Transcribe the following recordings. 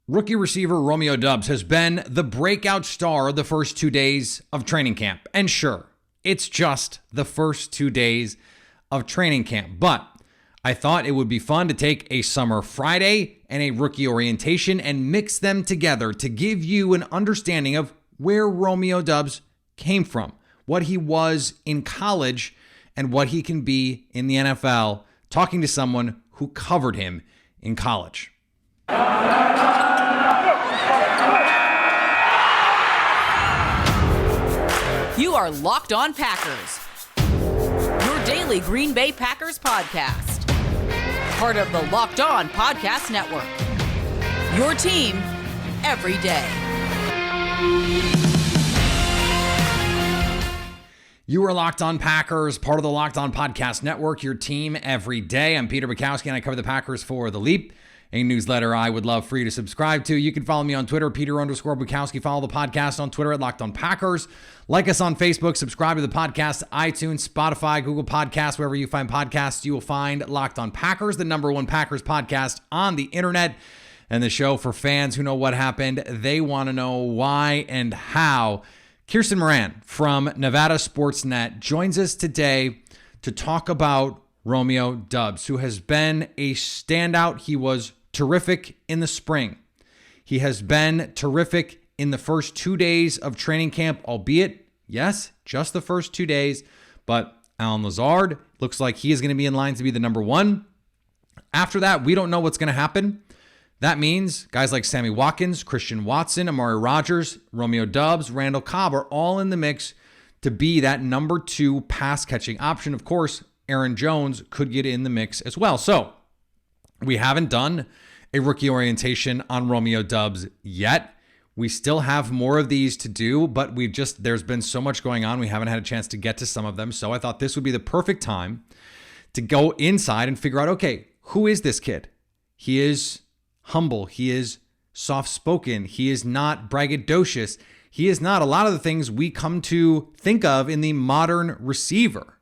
Rookie receiver Romeo Doubs has been the breakout star of the first 2 days of training camp. And sure, it's just the first 2 days of training camp. But I thought it would be fun to take a summer Friday and a rookie orientation and mix them together to give you an understanding of where Romeo Doubs came from, what he was in college, and what he can be in the NFL, talking to someone who covered him in college. You are Locked On Packers, your daily Green Bay Packers podcast. Part of the Locked On Podcast Network, your team every day. You are Locked On Packers, part of the Locked On Podcast Network, your team every day. I'm Peter Bukowski, and I cover the Packers for The Leap, a newsletter I would love for you to subscribe to. You can follow me on Twitter, Peter_Bukowski. Follow the podcast on Twitter at Locked On Packers. Like us on Facebook. Subscribe to the podcast, iTunes, Spotify, Google Podcasts. Wherever you find podcasts, you will find Locked On Packers, the #1 Packers podcast on the internet. And the show for fans who know what happened. They want to know why and how. Kirsten Moran from Nevada Sportsnet joins us today to talk about Romeo Doubs, who has been a standout. He was terrific in the spring. He has been terrific in the first 2 days of training camp, albeit, yes, just the first 2 days. But Allen Lazard looks like he is going to be in line to be the #1. After that, we don't know what's going to happen. That means guys like Sammy Watkins, Christian Watson, Amari Rodgers, Romeo Doubs, Randall Cobb are all in the mix to be that #2 pass-catching option. Of course, Aaron Jones could get in the mix as well. So we haven't done a rookie orientation on Romeo Doubs yet. We still have more of these to do, but there's been so much going on. We haven't had a chance to get to some of them. So I thought this would be the perfect time to go inside and figure out, okay, who is this kid? He is humble. He is soft-spoken. He is not braggadocious. He is not a lot of the things we come to think of in the modern receiver.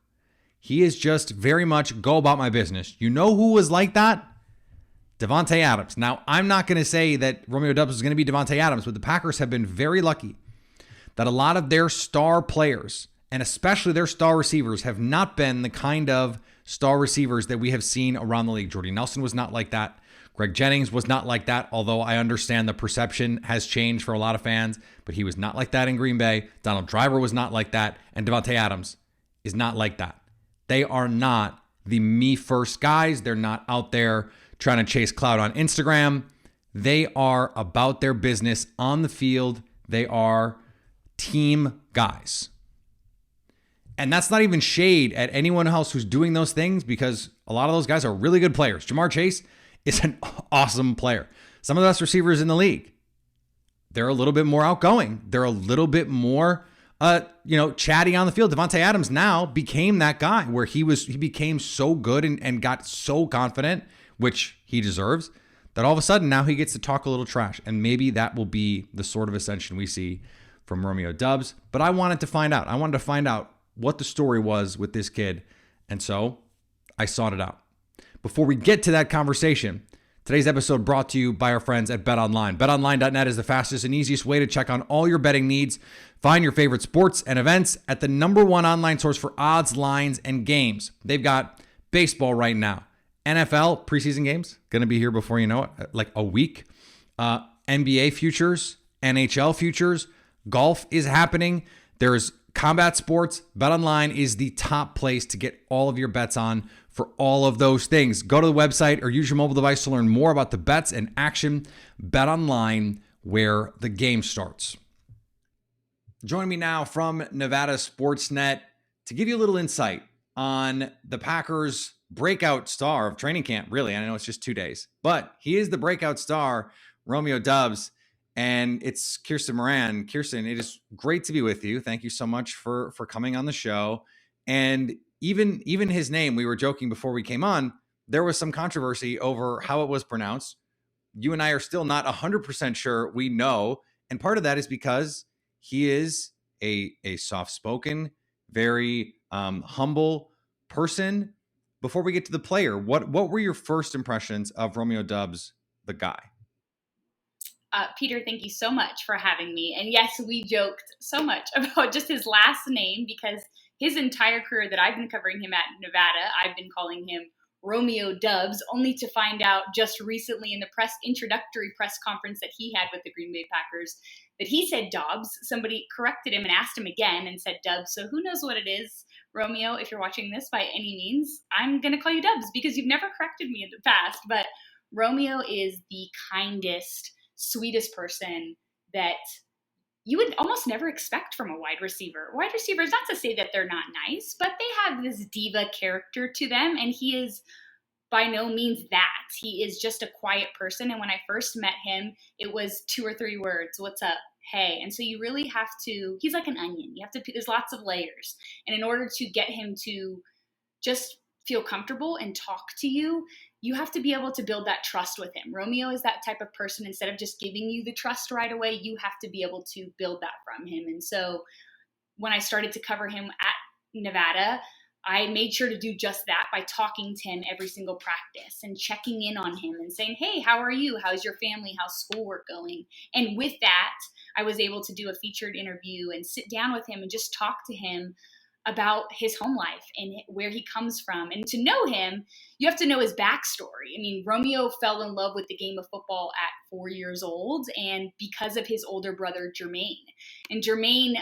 He is just very much go about my business. You know who was like that? Davante Adams. Now, I'm not going to say that Romeo Doubs is going to be Davante Adams, but the Packers have been very lucky that a lot of their star players, and especially their star receivers, have not been the kind of star receivers that we have seen around the league. Jordy Nelson was not like that. Greg Jennings was not like that, although I understand the perception has changed for a lot of fans, but he was not like that in Green Bay. Donald Driver was not like that, and Davante Adams is not like that. They are not the me-first guys. They're not out there trying to chase clout on Instagram. They are about their business on the field. They are team guys. And that's not even shade at anyone else who's doing those things, because a lot of those guys are really good players. Jamar Chase is an awesome player. Some of the best receivers in the league. They're a little bit more outgoing. They're a little bit more chatty on the field. Davante Adams now became that guy where he became so good and got so confident, which he deserves, that all of a sudden now he gets to talk a little trash. And maybe that will be the sort of ascension we see from Romeo Doubs. But I wanted to find out. I wanted to find out what the story was with this kid. And so I sought it out. Before we get to that conversation, today's episode brought to you by our friends at BetOnline. BetOnline.net is the fastest and easiest way to check on all your betting needs. Find your favorite sports and events at the #1 online source for odds, lines, and games. They've got baseball right now. NFL preseason games, going to be here before you know it, like a week. NBA futures, NHL futures, golf is happening. There's combat sports. BetOnline is the top place to get all of your bets on for all of those things. Go to the website or use your mobile device to learn more about the bets and action. BetOnline, where the game starts. Join me now from Nevada Sportsnet to give you a little insight on the Packers' breakout star of training camp, really. I know it's just 2 days, but he is the breakout star, Romeo Doubs, and it's Kirsten Moran. Kirsten, it is great to be with you. Thank you so much for coming on the show. And even his name, we were joking before we came on, there was some controversy over how it was pronounced. You and I are still not 100% sure we know. And part of that is because he is a soft-spoken, very humble person. Before we get to the player, what were your first impressions of Romeo Doubs, the guy? Peter, thank you so much for having me. And yes, we joked so much about just his last name because his entire career that I've been covering him at Nevada, I've been calling him Romeo Doubs, only to find out just recently in the introductory press conference that he had with the Green Bay Packers that he said Dobbs. Somebody corrected him and asked him again and said Doubs. So who knows what it is, Romeo, if you're watching this by any means, I'm going to call you Doubs because you've never corrected me in the past. But Romeo is the kindest, sweetest person that you would almost never expect from a wide receiver. Wide receivers, not to say that they're not nice, but they have this diva character to them, and he is by no means that. He is just a quiet person, and when I first met him, it was 2 or 3 words, what's up, hey. And so you really have to, he's like an onion. You have to, there's lots of layers. And in order to get him to just feel comfortable and talk to you, you have to be able to build that trust with him. Romeo is that type of person. Instead of just giving you the trust right away, you have to be able to build that from him. And so when I started to cover him at Nevada, I made sure to do just that by talking to him every single practice and checking in on him and saying, hey, how are you? How's your family? How's schoolwork going? And with that, I was able to do a featured interview and sit down with him and just talk to him about his home life and where he comes from. And to know him, you have to know his backstory. I mean, Romeo fell in love with the game of football at 4 years old, and because of his older brother, Jermaine. And Jermaine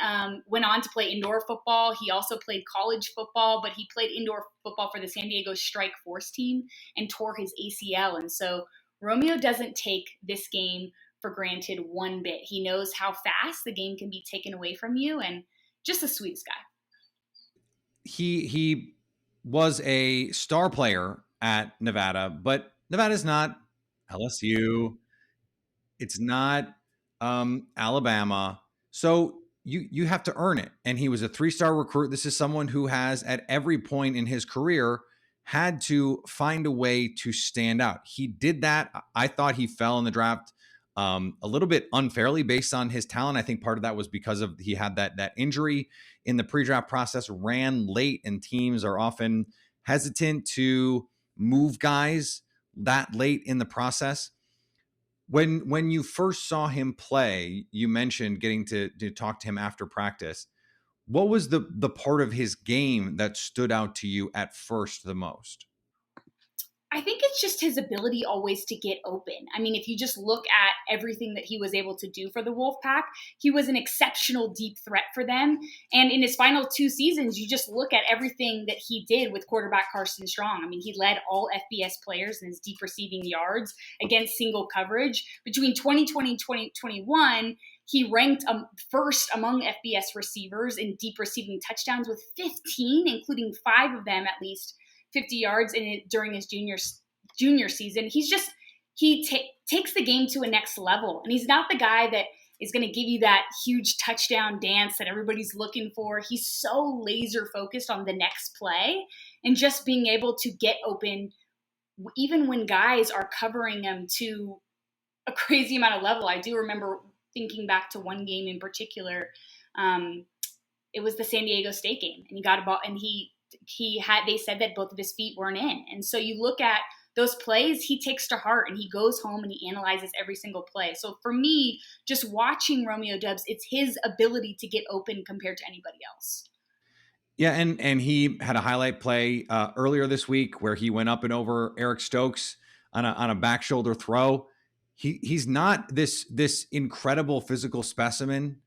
went on to play indoor football. He also played college football, but he played indoor football for the San Diego Strike Force team and tore his ACL. And so Romeo doesn't take this game for granted one bit. He knows how fast the game can be taken away from you, and just the sweetest guy. He was a star player at Nevada, but Nevada's not LSU. It's not Alabama. So you have to earn it. And he was a 3-star recruit. This is someone who has, at every point in his career, had to find a way to stand out. He did that. I thought he fell in the draft a little bit unfairly based on his talent. I think part of that was because of he had that injury in the pre-draft process, ran late, and teams are often hesitant to move guys that late in the process. When you first saw him play, you mentioned getting to talk to him after practice. What was the part of his game that stood out to you at first the most? I think it's just his ability always to get open. I mean, if you just look at everything that he was able to do for the Wolfpack, he was an exceptional deep threat for them. And in his final 2 seasons, you just look at everything that he did with quarterback Carson Strong. I mean, he led all FBS players in his deep receiving yards against single coverage. Between 2020 and 2021, he ranked first among FBS receivers in deep receiving touchdowns with 15, including 5 of them at least 50 yards in it during his junior season. He takes the game to a next level. And he's not the guy that is going to give you that huge touchdown dance that everybody's looking for. He's so laser focused on the next play and just being able to get open even when guys are covering him to a crazy amount of level. I do remember thinking back to one game in particular. It was the San Diego State game, and he got a ball, and they said that both of his feet weren't in. And so you look at those plays, he takes to heart and he goes home and he analyzes every single play. So for me, just watching Romeo Doubs, it's his ability to get open compared to anybody else. Yeah, and he had a highlight play earlier this week where he went up and over Eric Stokes on a back shoulder throw. He's not this incredible physical specimen.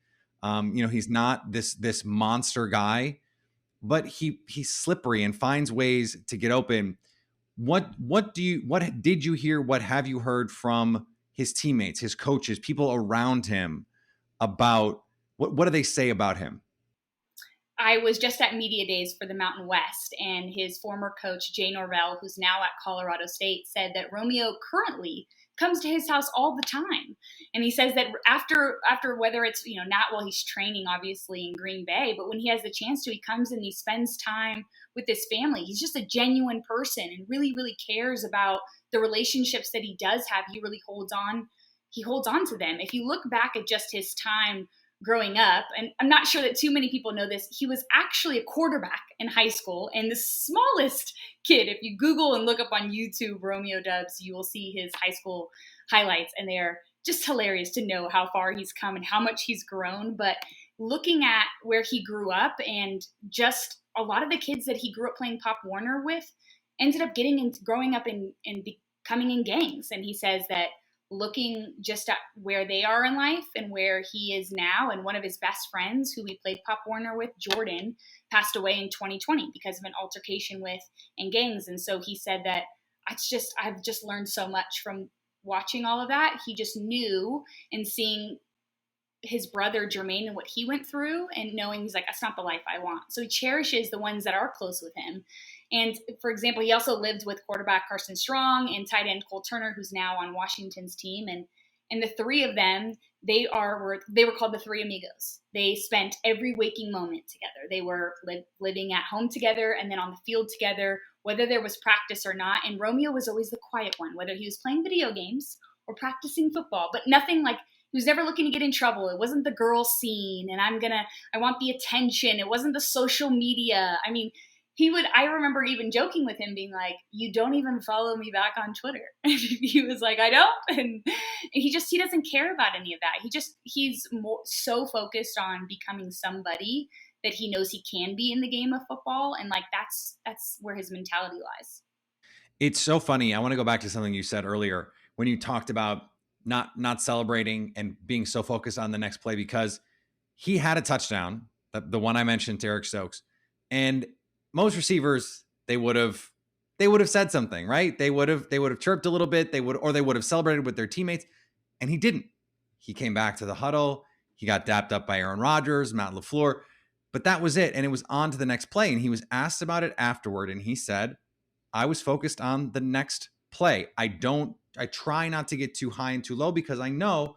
He's not this monster guy, but he's slippery and finds ways to get open. What did you hear? What have you heard from his teammates, his coaches, people around him about what do they say about him? I was just at Media Days for the Mountain West, and his former coach, Jay Norvell, who's now at Colorado State, said that Romeo currently comes to his house all the time. And he says that after whether it's, not while he's training, obviously, in Green Bay, but when he has the chance to, he comes and he spends time with his family. He's just a genuine person and really, really cares about the relationships that he does have. He really holds on to them. If you look back at just his time growing up, and I'm not sure that too many people know this, he was actually a quarterback in high school and the smallest kid. If you Google and look up on YouTube Romeo Doubs, you will see his high school highlights, and they are just hilarious to know how far he's come and how much he's grown. But looking at where he grew up, and just a lot of the kids that he grew up playing Pop Warner with ended up getting into growing up and becoming in gangs. And he says that looking just at where they are in life and where he is now, and one of his best friends who he played Pop Warner with, Jordan, passed away in 2020 because of an altercation with in gangs. And so he said that I've just learned so much from watching all of that. He just knew, and seeing his brother Jermaine and what he went through, and knowing he's like, that's not the life I want. So he cherishes the ones that are close with him. And for example, he also lived with quarterback Carson Strong and tight end Cole Turner, who's now on Washington's team. And the three of them, they were called the Three Amigos. They spent every waking moment together. They were living at home together and then on the field together, whether there was practice or not. And Romeo was always the quiet one, whether he was playing video games or practicing football, but nothing like, he was never looking to get in trouble. It wasn't the girl scene and I want the attention. It wasn't the social media. I mean, I remember even joking with him being like, you don't even follow me back on Twitter. And he was like, I don't. And he doesn't care about any of that. He's so focused on becoming somebody that he knows he can be in the game of football. And like, that's where his mentality lies. It's so funny. I want to go back to something you said earlier when you talked about not celebrating and being so focused on the next play, because he had a touchdown, the one I mentioned to Eric Stokes, and most receivers, they would have said something, right? They would have chirped a little bit. They would have celebrated with their teammates, and he didn't. He came back to the huddle. He got dapped up by Aaron Rodgers, Matt LaFleur, but that was it. And it was on to the next play. And he was asked about it afterward, and he said, I was focused on the next play. I try not to get too high and too low, because I know,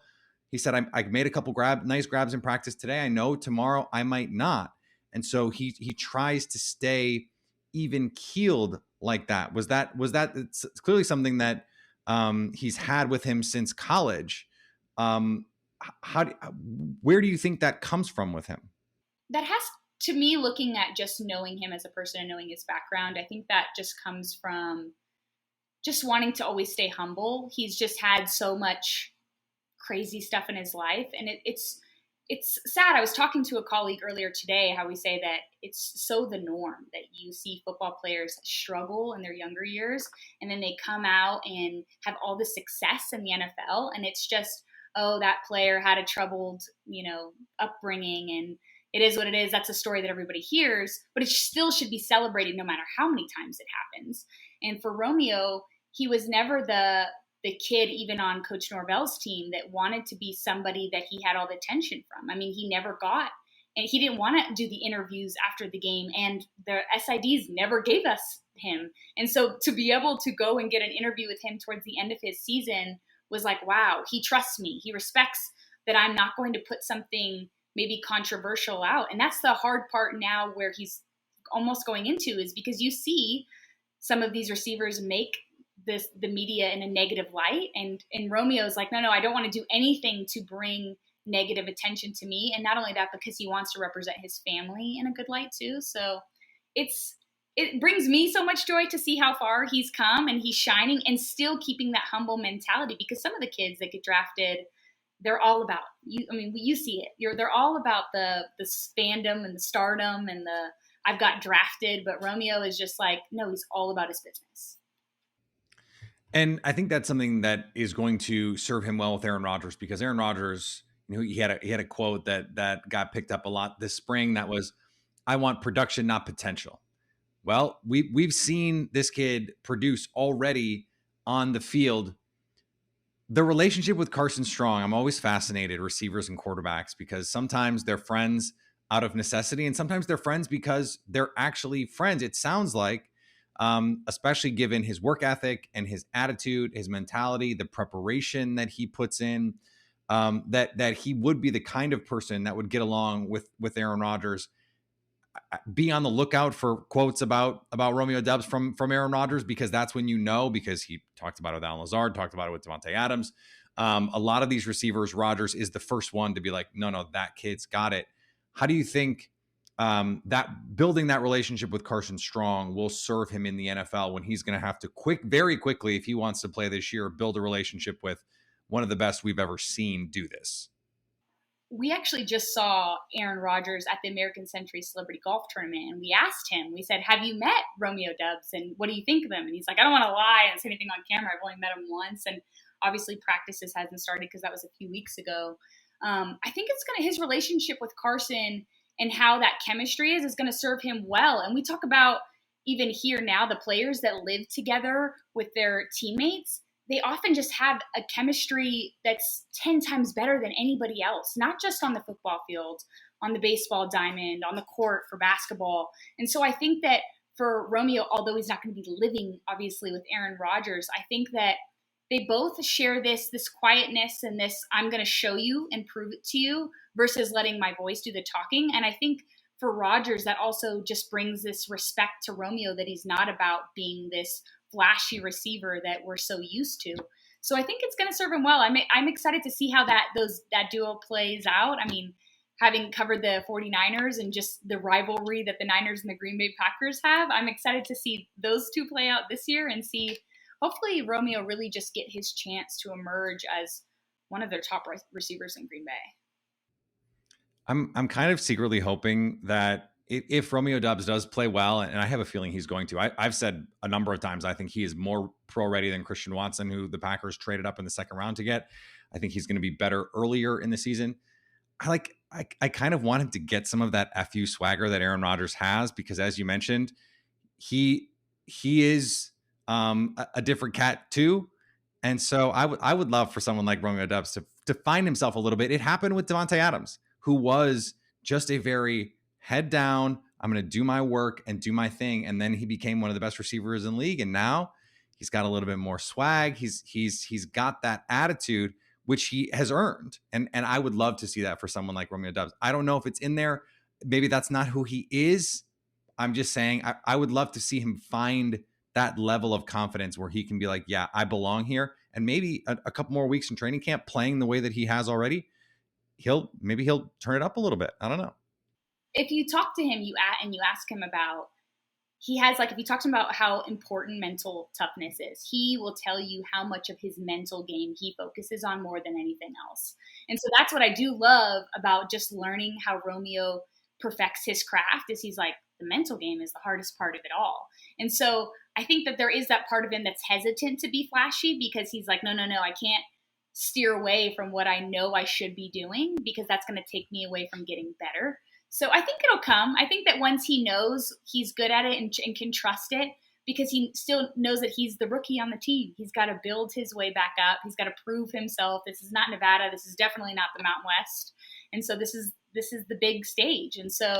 he said, I made a couple nice grabs in practice today. I know tomorrow I might not. And so he tries to stay even keeled like that. Was that it's clearly something that he's had with him since college. Where do you think that comes from with him? That has, to me, looking at just knowing him as a person and knowing his background, I think that just comes from just wanting to always stay humble. He's just had so much crazy stuff in his life. And it's sad. I was talking to a colleague earlier today, how we say that it's so the norm that you see football players struggle in their younger years, and then they come out and have all the success in the NFL. And it's just, oh, that player had a troubled, upbringing, and it is what it is. That's a story that everybody hears, but it still should be celebrated no matter how many times it happens. And for Romeo, he was never the kid, even on Coach Norvell's team, that wanted to be somebody that he had all the attention from. I mean, he never got, and he didn't want to do the interviews after the game, and the SIDs never gave us him. And so to be able to go and get an interview with him towards the end of his season was like, wow, he trusts me. He respects that I'm not going to put something maybe controversial out. And that's the hard part now, where he's almost going into, is because you see some of these receivers make the media in a negative light, and Romeo's like, no, I don't want to do anything to bring negative attention to me. And not only that, because he wants to represent his family in a good light too. So it brings me so much joy to see how far he's come, and he's shining and still keeping that humble mentality, because some of the kids that get drafted, they're all about you. I mean, you see it. They're all about the fandom and the stardom and the I've got drafted. But Romeo is just like, no, he's all about his business. And I think that's something that is going to serve him well with Aaron Rodgers, because Aaron Rodgers, he had a quote that got picked up a lot this spring. That was, I want production, not potential. Well, we've seen this kid produce already on the field. The relationship with Carson Strong, I'm always fascinated, receivers and quarterbacks, because sometimes they're friends out of necessity, and sometimes they're friends because they're actually friends. It sounds like, especially given his work ethic and his attitude, his mentality, the preparation that he puts in, that he would be the kind of person that would get along with Aaron Rodgers. Be on the lookout for quotes about Romeo Doubs from Aaron Rodgers, because that's when because he talked about it with Allen Lazard, talked about it with Devontae Adams. A lot of these receivers, Rodgers is the first one to be like, no, that kid's got it. How do you think that building that relationship with Carson Strong will serve him in the NFL when he's going to have to very quickly, if he wants to play this year, build a relationship with one of the best we've ever seen do this. We actually just saw Aaron Rodgers at the American Century Celebrity Golf Tournament, and we asked him, we said, have you met Romeo Doubs, and what do you think of him? And he's like, I don't want to lie and say anything on camera. I've only met him once, and obviously practices hasn't started because that was a few weeks ago. I think it's going to, his relationship with Carson and how that chemistry is going to serve him well. And we talk about even here now, the players that live together with their teammates, they often just have a chemistry that's 10 times better than anybody else, not just on the football field, on the baseball diamond, on the court for basketball. And so I think that for Romeo, although he's not going to be living, obviously, with Aaron Rodgers, I think that they both share this quietness and this, I'm going to show you and prove it to you, versus letting my voice do the talking. And I think for Rodgers, that also just brings this respect to Romeo, that he's not about being this flashy receiver that we're so used to. So I think it's going to serve him well. I'm excited to see how that duo plays out. I mean, having covered the 49ers and just the rivalry that the Niners and the Green Bay Packers have, I'm excited to see those two play out this year and see, hopefully, Romeo really just get his chance to emerge as one of their top receivers in Green Bay. I'm kind of secretly hoping that if Romeo Doubs does play well, and I have a feeling he's going to, I've said a number of times, I think he is more pro ready than Christian Watson, who the Packers traded up in the second round to get. I think he's going to be better earlier in the season. I kind of want him to get some of that FU swagger that Aaron Rodgers has, because as you mentioned, he is a different cat too. And so I would love for someone like Romeo Doubs to find himself a little bit. It happened with Davante Adams, who was just a very head down, I'm going to do my work and do my thing. And then he became one of the best receivers in the league. And now he's got a little bit more swag. He's got that attitude, which he has earned. And I would love to see that for someone like Romeo Doubs. I don't know if it's in there. Maybe that's not who he is. I'm just saying I would love to see him find that level of confidence where he can be like, yeah, I belong here. And maybe a couple more weeks in training camp playing the way that he has already, he'll turn it up a little bit. I don't know. If you talk to him, you ask him about, he has, like, if you talk to him about how important mental toughness is, he will tell you how much of his mental game he focuses on more than anything else. And so that's what I do love about just learning how Romeo perfects his craft, is he's like, the mental game is the hardest part of it all. And so I think that there is that part of him that's hesitant to be flashy, because he's like, no, I can't steer away from what I know I should be doing, because that's going to take me away from getting better. So I think it'll come. I think that once he knows he's good at it and can trust it, because he still knows that he's the rookie on the team. He's got to build his way back up. He's got to prove himself. This is not Nevada. This is definitely not the Mountain West. And so this is the big stage. And so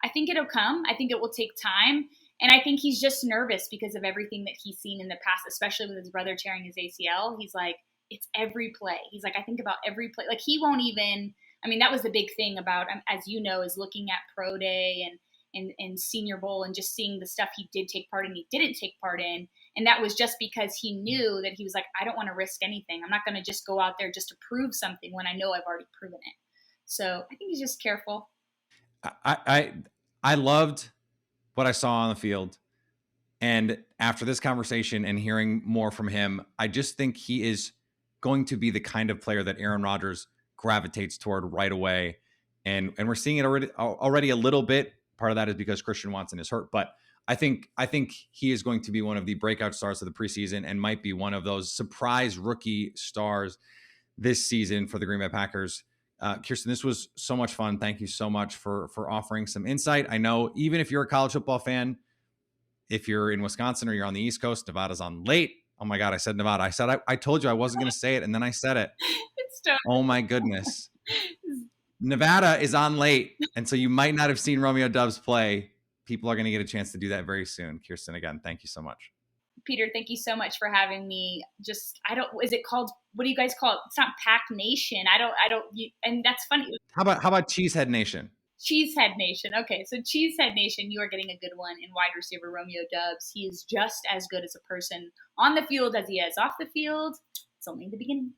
I think it'll come. I think it will take time. And I think he's just nervous because of everything that he's seen in the past, especially with his brother tearing his ACL. He's like, it's every play. He's like, I think about every play. Like, he won't even, I mean, that was the big thing about, as you know, is looking at Pro Day and Senior Bowl and just seeing the stuff he did take part in, he didn't take part in. And that was just because he knew that he was like, I don't want to risk anything. I'm not going to just go out there just to prove something when I know I've already proven it. So I think he's just careful. I loved what I saw on the field. And after this conversation and hearing more from him, I just think he is going to be the kind of player that Aaron Rodgers gravitates toward right away. And we're seeing it already a little bit. Part of that is because Christian Watson is hurt, but I think he is going to be one of the breakout stars of the preseason and might be one of those surprise rookie stars this season for the Green Bay Packers. Kirsten, this was so much fun. Thank you so much for offering some insight. I know even if you're a college football fan, if you're in Wisconsin or you're on the East Coast, Nevada's on late. Oh my God, I said Nevada. I told you I wasn't going to say it, and then I said it. Oh my goodness. Nevada is on late, and so you might not have seen Romeo Doubs play. People are going to get a chance to do that very soon. Kirsten, again, thank you so much. Peter, thank you so much for having me. Is it called, what do you guys call it? It's not Pack Nation. And that's funny. How about Cheesehead Nation? Cheesehead Nation. Okay, so Cheesehead Nation, you are getting a good one in wide receiver Romeo Doubs. He is just as good as a person on the field as he is off the field. It's only the beginning.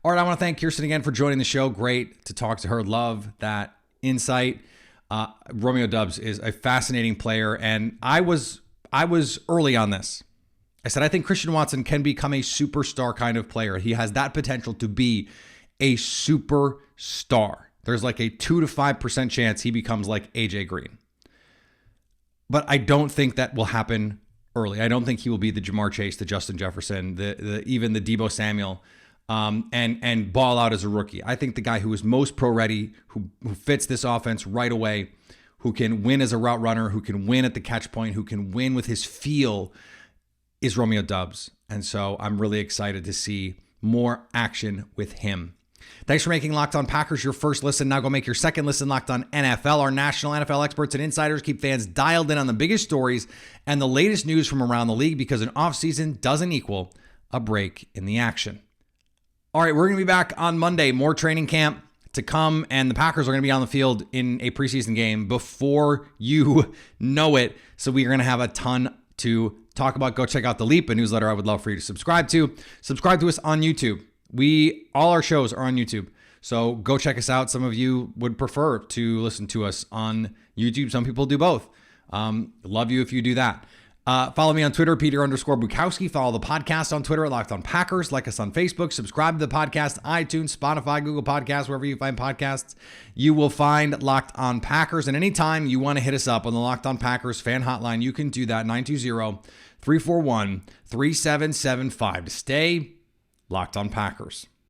All right, I want to thank Kirsten again for joining the show. Great to talk to her. Love that insight. Romeo Doubs is a fascinating player, and I was early on this. I said, I think Christian Watson can become a superstar kind of player. He has that potential to be a superstar. There's like a 2 to 5% chance he becomes like AJ Green. But I don't think that will happen early. I don't think he will be the Jamar Chase, the Justin Jefferson, even the Deebo Samuel, and ball out as a rookie. I think the guy who is most pro ready, who fits this offense right away, who can win as a route runner, who can win at the catch point, who can win with his feel, is Romeo Doubs. And so I'm really excited to see more action with him. Thanks for making Locked On Packers your first listen. Now go make your second listen Locked On NFL. Our national NFL experts and insiders keep fans dialed in on the biggest stories and the latest news from around the league, because an offseason doesn't equal a break in the action. All right, we're going to be back on Monday. More training camp to come, and the Packers are going to be on the field in a preseason game before you know it. So we are going to have a ton to talk about. Go check out The Leap, a newsletter I would love for you to subscribe to. Subscribe to us on YouTube. All our shows are on YouTube. So go check us out. Some of you would prefer to listen to us on YouTube. Some people do both. Love you if you do that. Follow me on Twitter, Peter_Bukowski. Follow the podcast on Twitter at Locked On Packers. Like us on Facebook. Subscribe to the podcast, iTunes, Spotify, Google Podcasts, wherever you find podcasts. You will find Locked On Packers. And anytime you want to hit us up on the Locked On Packers fan hotline, you can do that, 920-341-3775, to stay Locked On Packers.